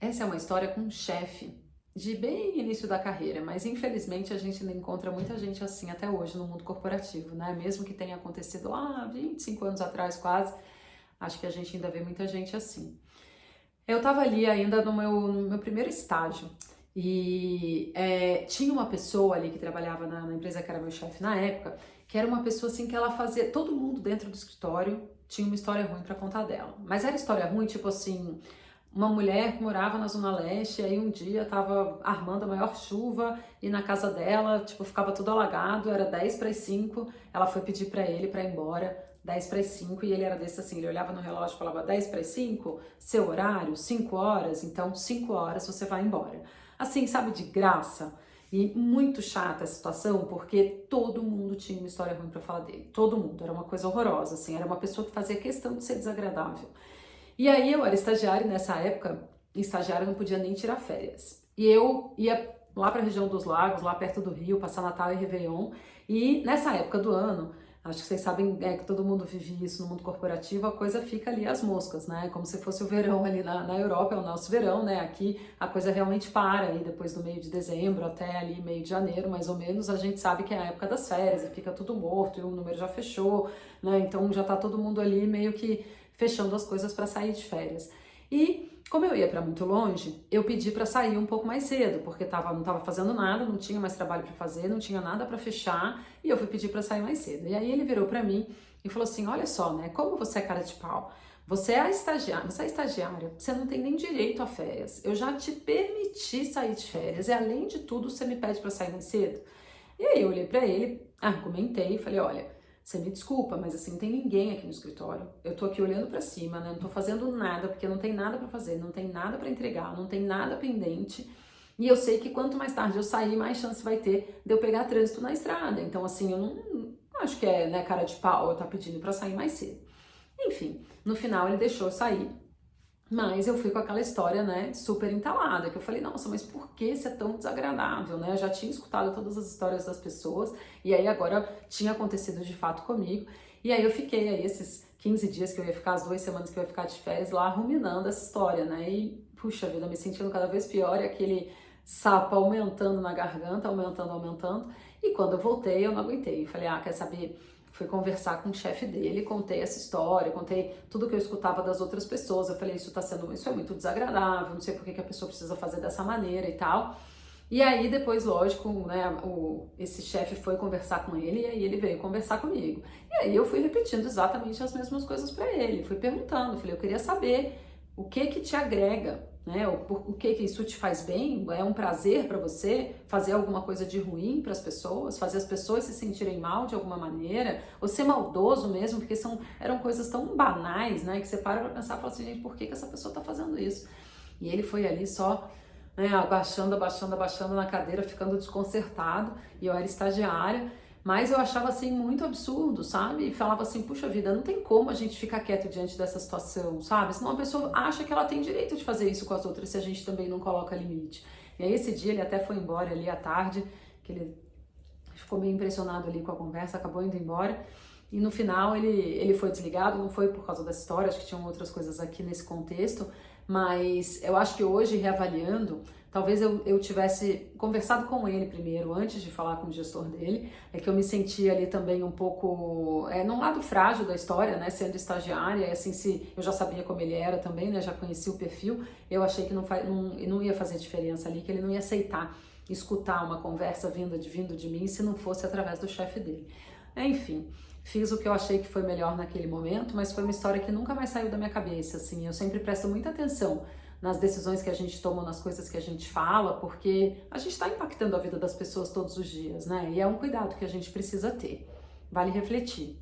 Essa é uma história com um chefe de bem início da carreira, mas infelizmente a gente ainda encontra muita gente assim até hoje no mundo corporativo, né? Mesmo que tenha acontecido lá 25 anos atrás quase, acho que a gente ainda vê muita gente assim. Eu estava ali ainda no meu primeiro estágio e tinha uma pessoa ali que trabalhava na empresa que era meu chefe na época, que era uma pessoa assim que ela fazia, todo mundo dentro do escritório tinha uma história ruim para contar dela, mas era história ruim tipo assim, uma mulher que morava na Zona Leste, e aí um dia tava armando a maior chuva e na casa dela, tipo, ficava tudo alagado, era 10 para as 5, ela foi pedir para ele para ir embora, 10 para as 5, e ele era desse assim, ele olhava no relógio e falava 10 para as 5, seu horário, 5 horas, então 5 horas você vai embora. Assim, sabe, de graça. E muito chata a situação, porque todo mundo tinha uma história ruim para falar dele, todo mundo, era uma coisa horrorosa, assim, era uma pessoa que fazia questão de ser desagradável. E aí eu era estagiária nessa época, e estagiária não podia nem tirar férias. E eu ia lá para a região dos lagos, lá perto do Rio, passar Natal e Réveillon. E nessa época do ano, acho que vocês sabem que todo mundo vive isso no mundo corporativo, a coisa fica ali às moscas, né? Como se fosse o verão ali na Europa, é o nosso verão, né? Aqui a coisa realmente para ali depois do meio de dezembro até ali meio de janeiro, mais ou menos, a gente sabe que é a época das férias e fica tudo morto e o número já fechou, né? Então já tá todo mundo ali meio que fechando as coisas para sair de férias. E como eu ia para muito longe, eu pedi para sair um pouco mais cedo, porque não estava fazendo nada, não tinha mais trabalho para fazer, não tinha nada para fechar, e eu fui pedir para sair mais cedo. E aí ele virou para mim e falou assim: "Olha só, né? Como você é cara de pau. Você é estagiária, você não tem nem direito a férias. Eu já te permiti sair de férias e além de tudo, você me pede para sair mais cedo?" E aí eu olhei para ele, argumentei e falei: "Olha, você me desculpa, mas assim, não tem ninguém aqui no escritório. Eu tô aqui olhando pra cima, né? Não tô fazendo nada, porque não tem nada pra fazer, não tem nada pra entregar, não tem nada pendente. E eu sei que quanto mais tarde eu sair, mais chance vai ter de eu pegar trânsito na estrada. Então, assim, eu não acho que é, né, cara de pau eu tá pedindo pra sair mais cedo." Enfim, no final ele deixou eu sair. Mas eu fui com aquela história, né, super entalada, que eu falei, nossa, mas por que isso é tão desagradável, né? Eu já tinha escutado todas as histórias das pessoas, e aí agora tinha acontecido de fato comigo, e aí eu fiquei aí esses 15 dias que eu ia ficar, as 2 semanas que eu ia ficar de férias lá, ruminando essa história, né? E, puxa vida, me sentindo cada vez pior, e aquele sapo aumentando na garganta, aumentando, aumentando, e quando eu voltei, eu não aguentei, eu falei, quer saber? Fui conversar com o chefe dele, contei essa história, contei tudo que eu escutava das outras pessoas. Eu falei, isso é muito desagradável, não sei por que a pessoa precisa fazer dessa maneira e tal. E aí depois, lógico, né, esse chefe foi conversar com ele e aí ele veio conversar comigo. E aí eu fui repetindo exatamente as mesmas coisas para ele, fui perguntando, falei, eu queria saber o que te agrega, né? O que isso te faz bem? É um prazer para você fazer alguma coisa de ruim para as pessoas, fazer as pessoas se sentirem mal de alguma maneira, ou ser maldoso mesmo, porque eram coisas tão banais, né? Que você para pensar e fala assim, gente, por que essa pessoa tá fazendo isso? E ele foi ali só, né, abaixando, abaixando, abaixando na cadeira, ficando desconcertado, e eu era estagiária, mas eu achava assim muito absurdo, sabe? E falava assim, puxa vida, não tem como a gente ficar quieto diante dessa situação, sabe? Senão a pessoa acha que ela tem direito de fazer isso com as outras se a gente também não coloca limite. E aí esse dia ele até foi embora ali à tarde, que ele ficou meio impressionado ali com a conversa, acabou indo embora. E no final ele foi desligado, não foi por causa dessa história, acho que tinham outras coisas aqui nesse contexto, mas eu acho que hoje, reavaliando, talvez eu tivesse conversado com ele primeiro, antes de falar com o gestor dele, é que eu me sentia ali também um pouco, num lado frágil da história, né, sendo estagiária, assim, se eu já sabia como ele era também, né, já conhecia o perfil, eu achei que não ia fazer diferença ali, que ele não ia aceitar escutar uma conversa vindo de mim se não fosse através do chefe dele. Enfim, fiz o que eu achei que foi melhor naquele momento, mas foi uma história que nunca mais saiu da minha cabeça, assim, eu sempre presto muita atenção nas decisões que a gente toma, nas coisas que a gente fala, porque a gente está impactando a vida das pessoas todos os dias, né? E é um cuidado que a gente precisa ter. Vale refletir.